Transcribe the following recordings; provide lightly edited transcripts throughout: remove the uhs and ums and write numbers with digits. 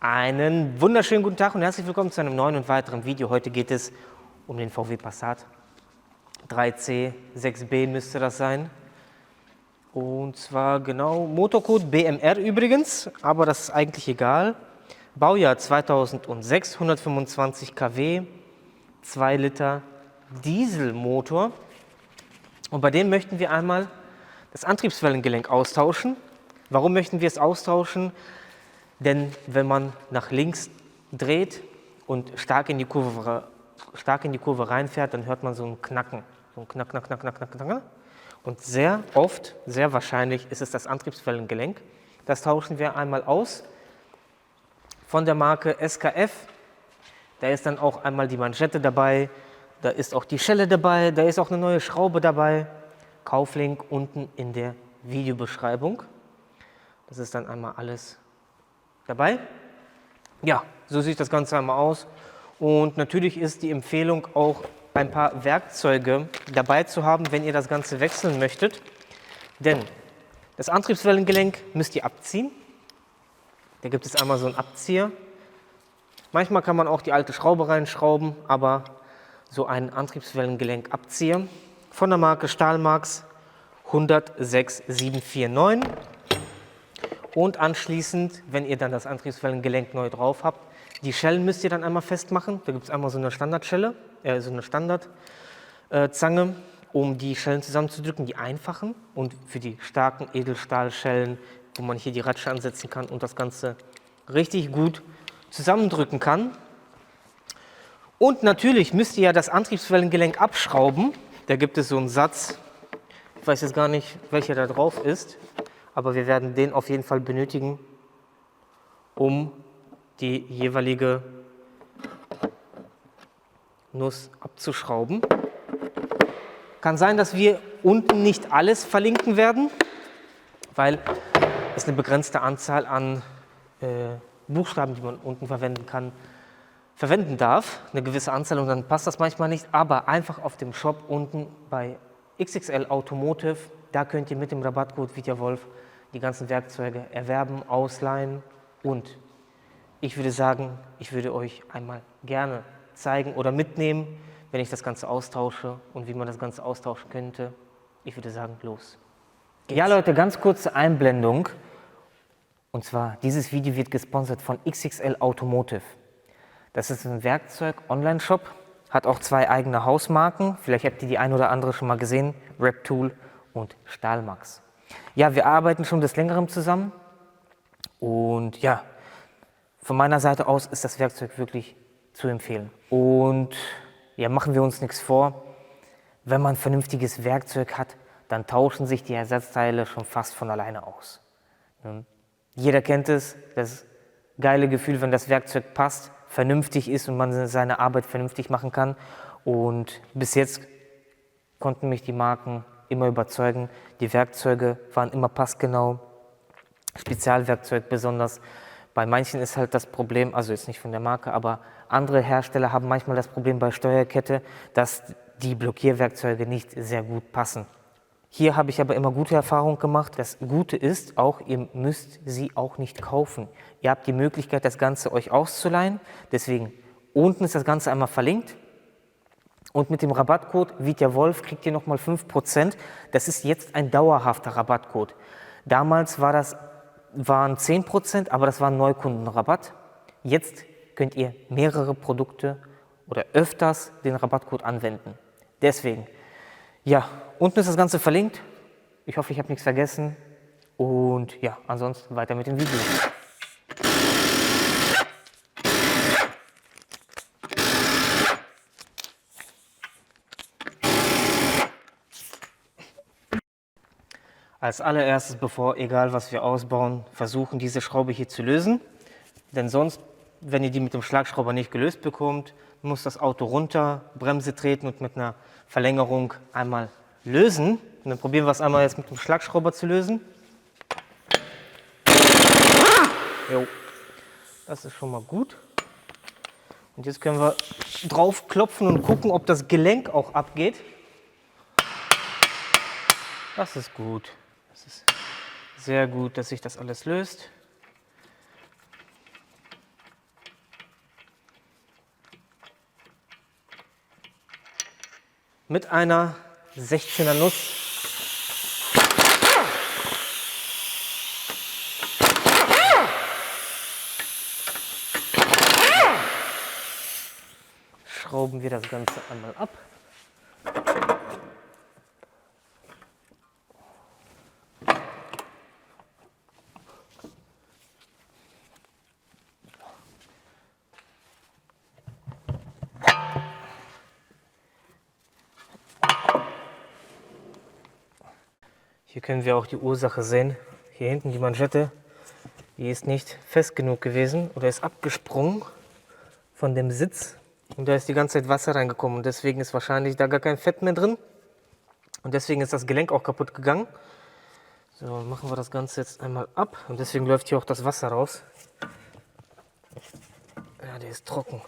Einen wunderschönen guten Tag und herzlich willkommen zu einem neuen und weiteren Video. Heute geht es um den VW Passat 3C 6B müsste das sein. Und zwar genau Motorcode BMR übrigens, aber das ist eigentlich egal. Baujahr 2006, 125 kW, 2 Liter Dieselmotor. Und bei dem möchten wir einmal das Antriebswellengelenk austauschen. Warum möchten wir es austauschen? Denn wenn man nach links dreht und stark in die Kurve reinfährt, dann hört man so ein Knacken. So ein Knack, knack, knack, knack, knack, knack. Und sehr oft, sehr wahrscheinlich ist es das Antriebswellengelenk. Das tauschen wir einmal aus von der Marke SKF. Da ist dann auch einmal die Manschette dabei, da ist auch die Schelle dabei, da ist auch eine neue Schraube dabei. Kauflink unten in der Videobeschreibung. Das ist dann einmal alles dabei. Ja, so sieht das Ganze einmal aus. Und natürlich ist die Empfehlung auch ein paar Werkzeuge dabei zu haben, wenn ihr das Ganze wechseln möchtet. Denn das Antriebswellengelenk müsst ihr abziehen. Da gibt es einmal so einen Abzieher. Manchmal kann man auch die alte Schraube reinschrauben, aber so einen Antriebswellengelenkabzieher von der Marke Stahlmax 106749. Und anschließend, wenn ihr dann das Antriebswellengelenk neu drauf habt, die Schellen müsst ihr dann einmal festmachen. Da gibt es einmal so eine Standardschelle, so eine Standardzange, um die Schellen zusammenzudrücken, die einfachen. Und für die starken Edelstahlschellen, wo man hier die Ratsche ansetzen kann und das Ganze richtig gut zusammendrücken kann. Und natürlich müsst ihr ja das Antriebswellengelenk abschrauben. Da gibt es so einen Satz, ich weiß jetzt gar nicht, welcher da drauf ist. Aber wir werden den auf jeden Fall benötigen, um die jeweilige Nuss abzuschrauben. Kann sein, dass wir unten nicht alles verlinken werden, weil es eine begrenzte Anzahl an Buchstaben, die man unten verwenden darf. Eine gewisse Anzahl und dann passt das manchmal nicht. Aber einfach auf dem Shop unten bei XXL Automotive, da könnt ihr mit dem Rabattcode VITYAWOLF die ganzen Werkzeuge erwerben, ausleihen und ich würde sagen, ich würde euch einmal gerne zeigen oder mitnehmen, wenn ich das Ganze austausche und wie man das Ganze austauschen könnte. Ich würde sagen, los geht's. Ja Leute, ganz kurze Einblendung und zwar dieses Video wird gesponsert von XXL Automotive. Das ist ein Werkzeug-Online-Shop, hat auch 2 eigene Hausmarken, vielleicht habt ihr die ein oder andere schon mal gesehen, Reptool und Stahlmax. Ja, wir arbeiten schon des Längerem zusammen und ja, von meiner Seite aus ist das Werkzeug wirklich zu empfehlen. Und ja, machen wir uns nichts vor, wenn man vernünftiges Werkzeug hat, dann tauschen sich die Ersatzteile schon fast von alleine aus. Jeder kennt es, das geile Gefühl, wenn das Werkzeug passt, vernünftig ist und man seine Arbeit vernünftig machen kann. Und bis jetzt konnten mich die Marken immer überzeugen. Die Werkzeuge waren immer passgenau. Spezialwerkzeug besonders. Bei manchen ist halt das Problem, also jetzt nicht von der Marke, aber andere Hersteller haben manchmal das Problem bei Steuerkette, dass die Blockierwerkzeuge nicht sehr gut passen. Hier habe ich aber immer gute Erfahrungen gemacht. Das Gute ist auch, ihr müsst sie auch nicht kaufen. Ihr habt die Möglichkeit, das Ganze euch auszuleihen. Deswegen, unten ist das Ganze einmal verlinkt. Und mit dem Rabattcode VITYAWOLF kriegt ihr nochmal 5%. Das ist jetzt ein dauerhafter Rabattcode. Damals waren 10%, aber das war ein Neukundenrabatt. Jetzt könnt ihr mehrere Produkte oder öfters den Rabattcode anwenden. Deswegen, ja, unten ist das Ganze verlinkt. Ich hoffe, ich habe nichts vergessen. Und ja, ansonsten weiter mit dem Video. Als allererstes, egal was wir ausbauen, versuchen diese Schraube hier zu lösen. Denn sonst, wenn ihr die mit dem Schlagschrauber nicht gelöst bekommt, muss das Auto runter, Bremse treten und mit einer Verlängerung einmal lösen. Und dann probieren wir es einmal jetzt mit dem Schlagschrauber zu lösen. Jo, das ist schon mal gut. Und jetzt können wir drauf klopfen und gucken, ob das Gelenk auch abgeht. Das ist gut. Das ist sehr gut, dass sich das alles löst. mit einer 16er Nuss. Schrauben wir das Ganze einmal ab. Hier können wir auch die Ursache sehen. Hier hinten die Manschette, die ist nicht fest genug gewesen oder ist abgesprungen von dem Sitz. Und da ist die ganze Zeit Wasser reingekommen und deswegen ist wahrscheinlich da gar kein Fett mehr drin. Und deswegen ist das Gelenk auch kaputt gegangen. So, machen wir das Ganze jetzt einmal ab. Und deswegen läuft hier auch das Wasser raus. Ja, der ist trocken.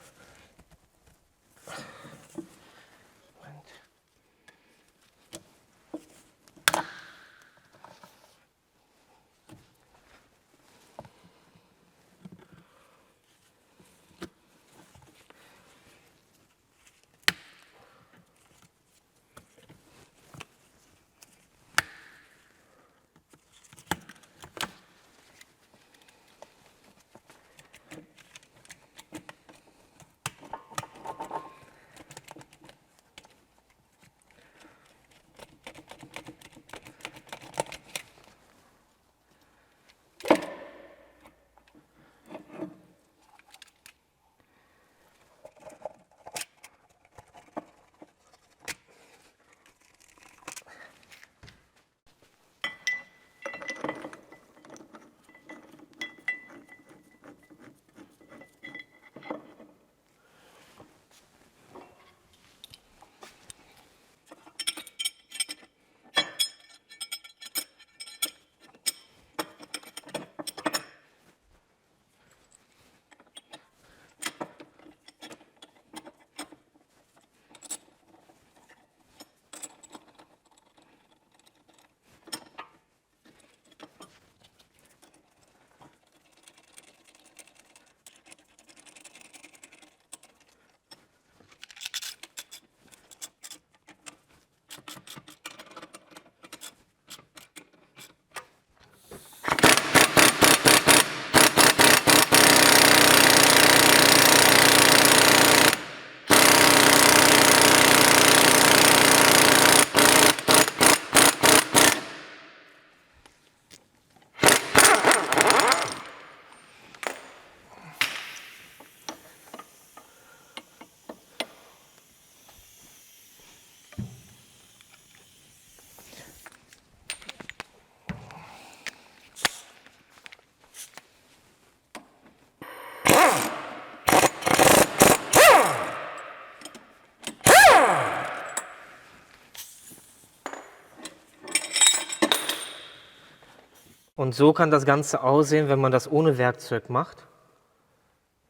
Und so kann das Ganze aussehen, wenn man das ohne Werkzeug macht.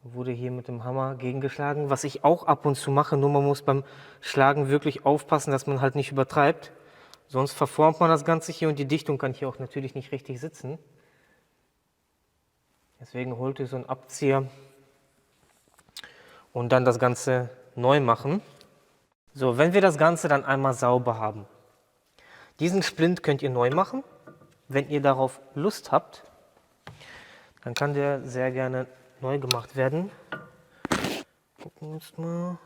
Wurde hier mit dem Hammer gegengeschlagen, was ich auch ab und zu mache, nur man muss beim Schlagen wirklich aufpassen, dass man halt nicht übertreibt. Sonst verformt man das Ganze hier und die Dichtung kann hier auch natürlich nicht richtig sitzen. Deswegen holt ihr so einen Abzieher und dann das Ganze neu machen. So, wenn wir das Ganze dann einmal sauber haben, diesen Splint könnt ihr neu machen. Wenn ihr darauf Lust habt, dann kann der sehr gerne neu gemacht werden. Gucken wir uns mal.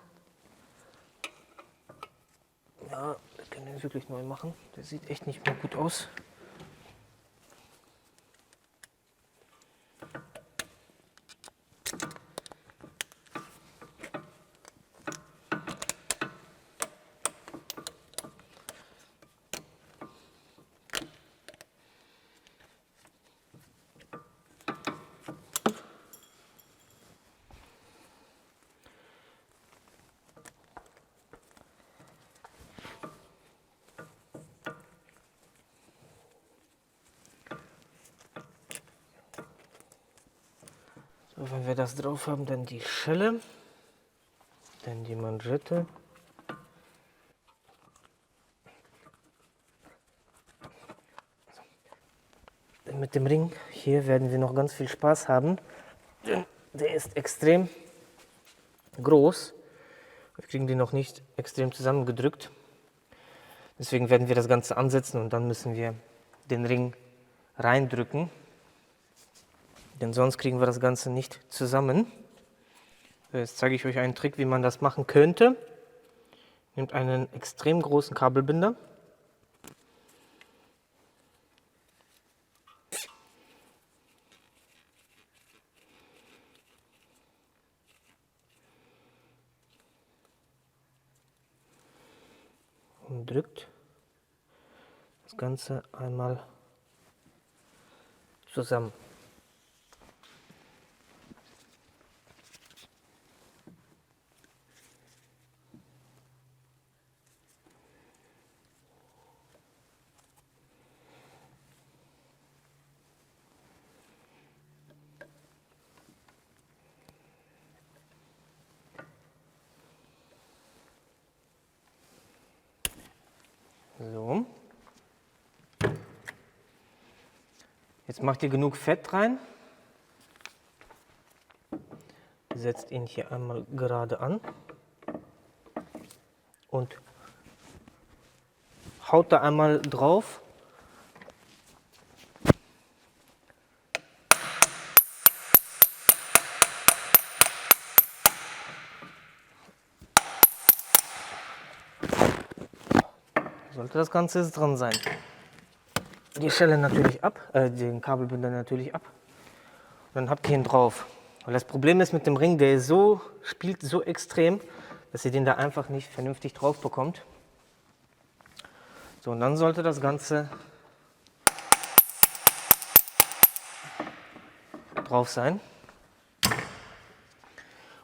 Ja, wir können den wirklich neu machen. Der sieht echt nicht mehr gut aus. So, wenn wir das drauf haben, dann die Schelle, dann die Manschette. Mit dem Ring hier werden wir noch ganz viel Spaß haben. Der ist extrem groß. Wir kriegen den noch nicht extrem zusammengedrückt. Deswegen werden wir das Ganze ansetzen und dann müssen wir den Ring reindrücken. Denn sonst kriegen wir das Ganze nicht zusammen. Jetzt zeige ich euch einen Trick, wie man das machen könnte. Nehmt einen extrem großen Kabelbinder. Und drückt das Ganze einmal zusammen. So. Jetzt macht ihr genug Fett rein. Setzt ihn hier einmal gerade an und haut da einmal drauf. Sollte das Ganze jetzt dran sein. Die Schelle natürlich ab, den Kabelbinder natürlich ab. Und dann habt ihr ihn drauf. Weil das Problem ist mit dem Ring, der spielt so extrem, dass ihr den da einfach nicht vernünftig drauf bekommt. So, und dann sollte das Ganze drauf sein.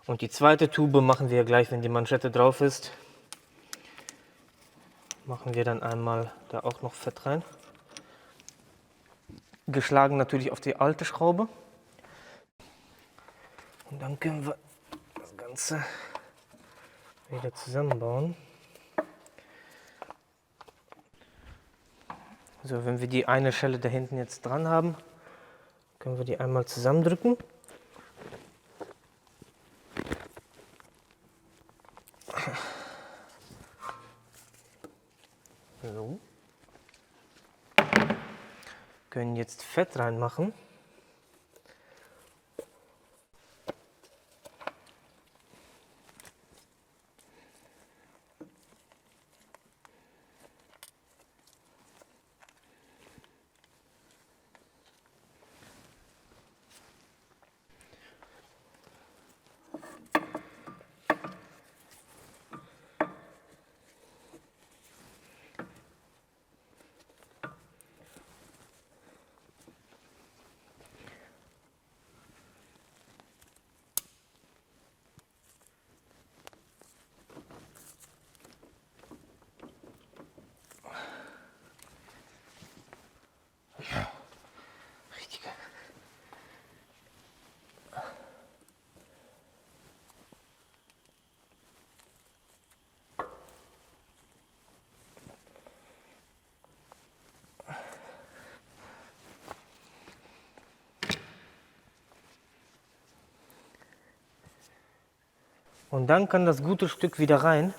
Und die zweite Tube machen wir gleich, wenn die Manschette drauf ist. Machen wir dann einmal da auch noch Fett rein. Geschlagen natürlich auf die alte Schraube. Und dann können wir das Ganze wieder zusammenbauen. So, wenn wir die eine Schelle da hinten jetzt dran haben, können wir die einmal zusammendrücken. So. Können jetzt Fett reinmachen. Richtige. Und dann kann das gute Stück wieder rein.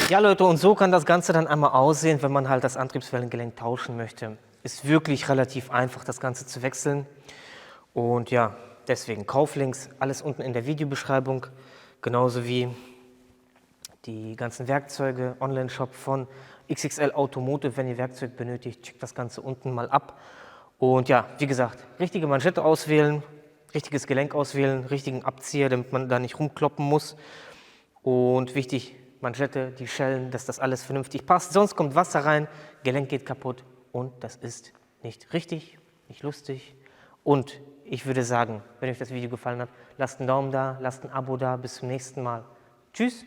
Ja Leute, und so kann das Ganze dann einmal aussehen, wenn man halt das Antriebswellengelenk tauschen möchte. Ist wirklich relativ einfach, das Ganze zu wechseln. Und ja, deswegen Kauflinks, alles unten in der Videobeschreibung. Genauso wie die ganzen Werkzeuge, Online-Shop von XXL Automotive. Wenn ihr Werkzeug benötigt, checkt das Ganze unten mal ab. Und ja, wie gesagt, richtige Manschette auswählen, richtiges Gelenk auswählen, richtigen Abzieher, damit man da nicht rumkloppen muss. Und wichtig, Manschette, die Schellen, dass das alles vernünftig passt. Sonst kommt Wasser rein, Gelenk geht kaputt und das ist nicht richtig, nicht lustig. Und ich würde sagen, wenn euch das Video gefallen hat, lasst einen Daumen da, lasst ein Abo da. Bis zum nächsten Mal. Tschüss.